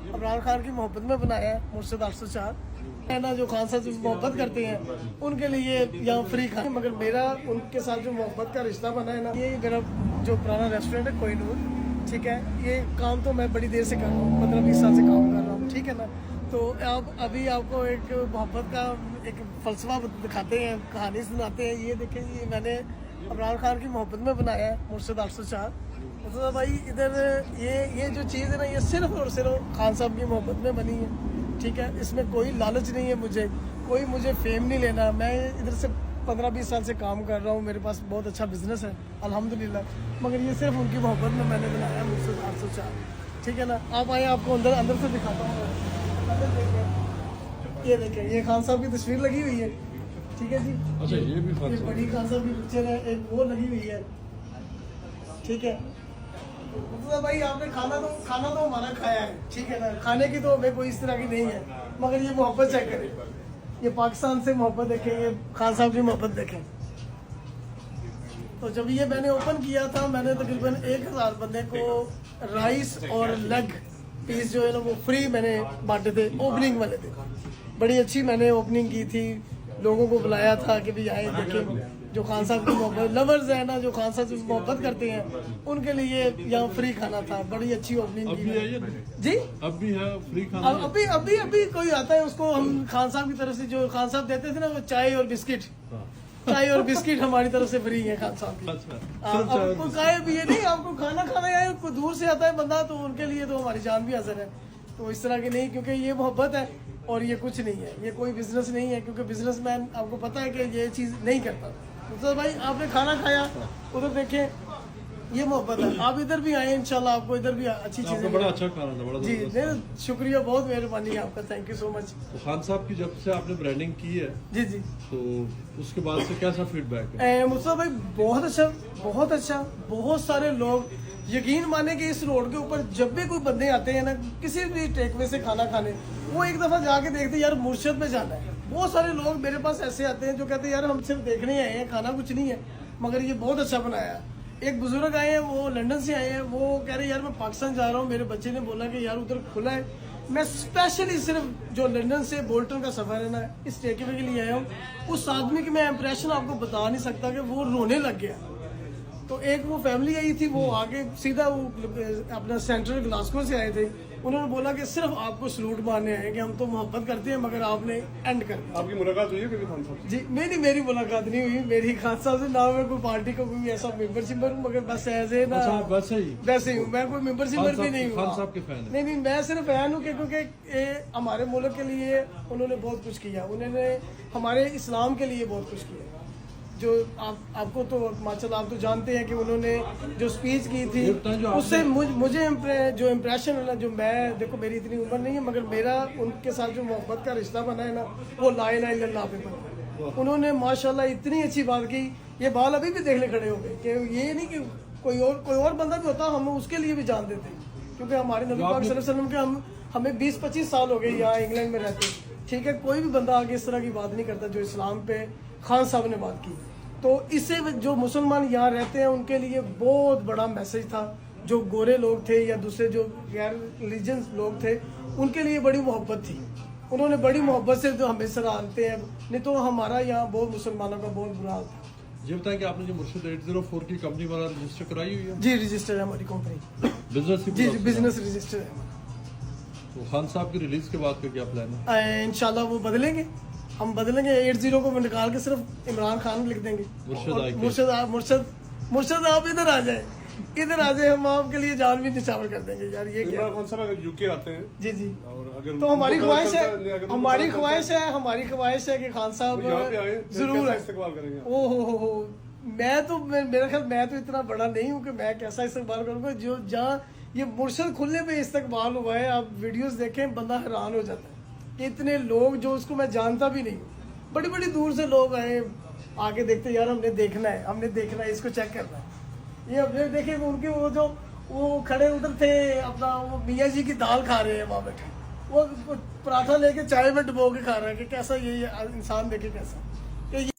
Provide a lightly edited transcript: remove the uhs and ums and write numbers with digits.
इमरान खान की मोहब्बत में बनाया है मुर्शद 804 है ना। जो खान साहब से मोहब्बत करते हैं उनके लिए यहाँ फ्री खाना, मगर मेरा उनके साथ जो मोहब्बत का रिश्ता बना है ना, ये मेरा जो पुराना रेस्टोरेंट है कोहिनूर, ठीक है, ये काम तो मैं बड़ी देर से कर रहा हूँ, 15-20 साल से काम कर रहा हूँ, ठीक है ना। तो अब अभी आपको एक मोहब्बत का एक फलसफा दिखाते हैं, कहानी सुनाते हैं। ये देखें, ये मैंने इमरान खान की मोहब्बत में बनाया है मुर्शद 804। मतलब भाई इधर ये जो चीज़ है ना, ये सिर्फ और सिर्फ खान साहब की मोहब्बत में बनी है, ठीक है। इसमें कोई लालच नहीं है, मुझे फेम नहीं लेना। मैं इधर से 15-20 साल से काम कर रहा हूँ, मेरे पास बहुत अच्छा बिजनेस है अल्हम्दुलिल्लाह, मगर ये सिर्फ उनकी मोहब्बत में मैंने बनाया मुर्शद 804, ठीक है ना। आप आए, आपको अंदर से दिखाता हूँ। ये देखें, ये खान साहब की तस्वीर लगी हुई है, ठीक है जी। अच्छा, ये भी ये बड़ी खान साहब की पिक्चर है, एक वो लगी हुई है, ठीक है। तो भाई आपने खाना तो हमारा खाया है, ठीक है ना। खाने की तो हमें कोई इस तरह की नहीं है, मगर ये मोहब्बत चेक करें, ये पाकिस्तान से मोहब्बत देखें, ये खान साहब की मोहब्बत देखें। तो जब ये मैंने ओपन किया था, मैंने तकरीबन 1000 बंदे को राइस और लेग पीस जो है ना वो फ्री मैंने बांटे थे, ओपनिंग वाले थे। बड़ी अच्छी मैंने ओपनिंग की थी, लोगों को बुलाया था कि भाई आए देखें। जो खान साहब की मोहब्बत लवर्स है ना, जो खान साहब से मोहब्बत करते हैं, उनके लिए यहाँ फ्री खाना था। बड़ी अच्छी ओपनिंग की जी। अब भी है फ्री खाना? अभी कोई आता है, उसको हम खान साहब की तरफ से जो खान साहब देते थे ना, वो चाय और बिस्किट हमारी तरफ से फ्री है खान साहब की। आपको चाय भी है नहीं, आपको खाना है, कोई दूर से आता है बंदा तो उनके लिए तो हमारी जान भी हाजिर है। तो इस तरह की नहीं, क्योंकि ये मोहब्बत है और ये कुछ नहीं है, ये कोई बिजनेस नहीं है, क्योंकि बिजनेसमैन आपको पता है कि ये चीज़ नहीं करता। तो भाई आपने खाना खाया, उधर देखें, ये मोहब्बत है। आप इधर भी आए, इंशाल्लाह आपको इधर भी अच्छी चीजें। बड़ा अच्छा खाना था, बड़ा जी शुक्रिया, बहुत मेहरबानी है आपका, थैंक यू सो मच। तो खान साहब की जब से आपने ब्रांडिंग की है जी, तो उसके बाद से कैसा फीडबैक है? मुस्तफा भाई बहुत अच्छा। बहुत सारे लोग यकीन माने कि इस रोड के ऊपर जब भी कोई बंदे आते हैं ना, किसी भी टेकवे से खाना खाने, वो एक दफा जाके देखते यार मुर्शद में जाना है। बहुत सारे लोग मेरे पास ऐसे आते हैं जो कहते हैं यार हम सिर्फ देखने आए हैं, खाना कुछ नहीं है, मगर ये बहुत अच्छा बनाया। एक बुजुर्ग आए हैं, वो लंदन से आए हैं, वो कह रहे हैं यार मैं पाकिस्तान जा रहा हूँ, मेरे बच्चे ने बोला कि यार उधर खुला है, मैं स्पेशली सिर्फ जो लंदन से बोल्टन का सफर है ना, इस टेकवे के लिए आया हूँ। उस आदमी की मैं इंप्रेशन आपको बता नहीं सकता कि वो रोने लग गया। तो एक वो फैमिली आई थी, वो आगे सीधा वो अपना सेंट्रल ग्लासगो से आए थे, उन्होंने बोला कि सिर्फ आपको सलूट मारने आए कि हम तो मोहब्बत करते हैं, मगर आपने एंड कर दिया। आपकी मुलाकात हुई है कभी खान साहब? जी मेरी मुलाकात नहीं हुई, मेरी खान साहब से ना मैं कोई पार्टी का कोई ऐसा मेंबरशिप हूँ, मगर बस ऐसे ना वैसे ही हूँ, मैं कोई मेंबरशिप भी नहीं हूँ। खान साहब के फैन? नहीं, मैं सिर्फ फैन हूँ, क्योंकि हमारे मुल्क के लिए उन्होंने बहुत कुछ किया, उन्होंने हमारे इस्लाम के लिए बहुत कुछ किया। जो आपको तो माशाल्लाह आप तो जानते हैं कि उन्होंने जो स्पीच की थी, उससे मुझे जो इम्प्रेशन है ना, जो मैं देखो मेरी इतनी उम्र नहीं है, मगर मेरा उनके साथ जो मोहब्बत का रिश्ता बना है ना, वो ला इलाहा इल्लल्लाह पे बना। उन्होंने माशाल्लाह इतनी अच्छी बात की, ये बाल अभी भी देखने खड़े हो गए कि ये नहीं कि कोई और बंदा भी होता हम उसके लिए भी जान देते, क्योंकि हमारे नबी पाक सल्लल्लाहु अलैहि वसल्लम के हमें 20-25 साल हो गए यहाँ इंग्लैंड में रहते, ठीक है। कोई भी बंदा आगे इस तरह की बात नहीं करता जो इस्लाम पे खान साहब ने बात की। तो इससे जो मुसलमान यहाँ रहते हैं उनके लिए बहुत बड़ा मैसेज था। जो गोरे लोग थे या दूसरे जो गैर रिलीजन लोग थे, उनके लिए बड़ी मोहब्बत थी। उन्होंने बड़ी मोहब्बत से जो हमें सराहते हैं, नहीं तो हमारा यहाँ बहुत मुसलमानों का बहुत बुरा हाल था। ये बताएं कि आपने जो मुर्शद 804 की कंपनी वाला रजिस्टर कराई हुई है? जी रजिस्टर है हमारी कंपनी, बिजनेस रजिस्टर है। तो खान साहब की रिलीज के बाद का क्या प्लान है? इंशाल्लाह वो बदलेंगे, हम बदलेंगे। 80 को निकाल के सिर्फ इमरान खान लिख देंगे। मुर्शद आप इधर आ जाए, हम आपके लिए जान भी निछावर कर देंगे यार। ये क्या कौन सा अगर यूके आते हैं जी और अगर तो हमारी ख्वाहिश है कि खान साहब जरूर इस्तेमाल करेंगे। ओहो मेरा ख्याल मैं तो इतना बड़ा नहीं हूँ कि मैं कैसा इस्तेमाल करूँगा। जो जहाँ ये मुर्शद खुलने पे इस्तेमाल हुआ है, आप वीडियोस देखें, बंदा हैरान हो जाता है कि इतने लोग जो उसको मैं जानता भी नहीं हूँ, बड़ी दूर से लोग आए, आगे देखते यार हमने देखना है, इसको चेक करना है। ये अपने देखे उनके वो खड़े उधर थे, अपना वो मियाँ जी की दाल खा रहे हैं वहाँ बैठे, वो पराठा लेके चाय में डुबो के खा रहे हैं कि कैसा ये इंसान देखे कैसा।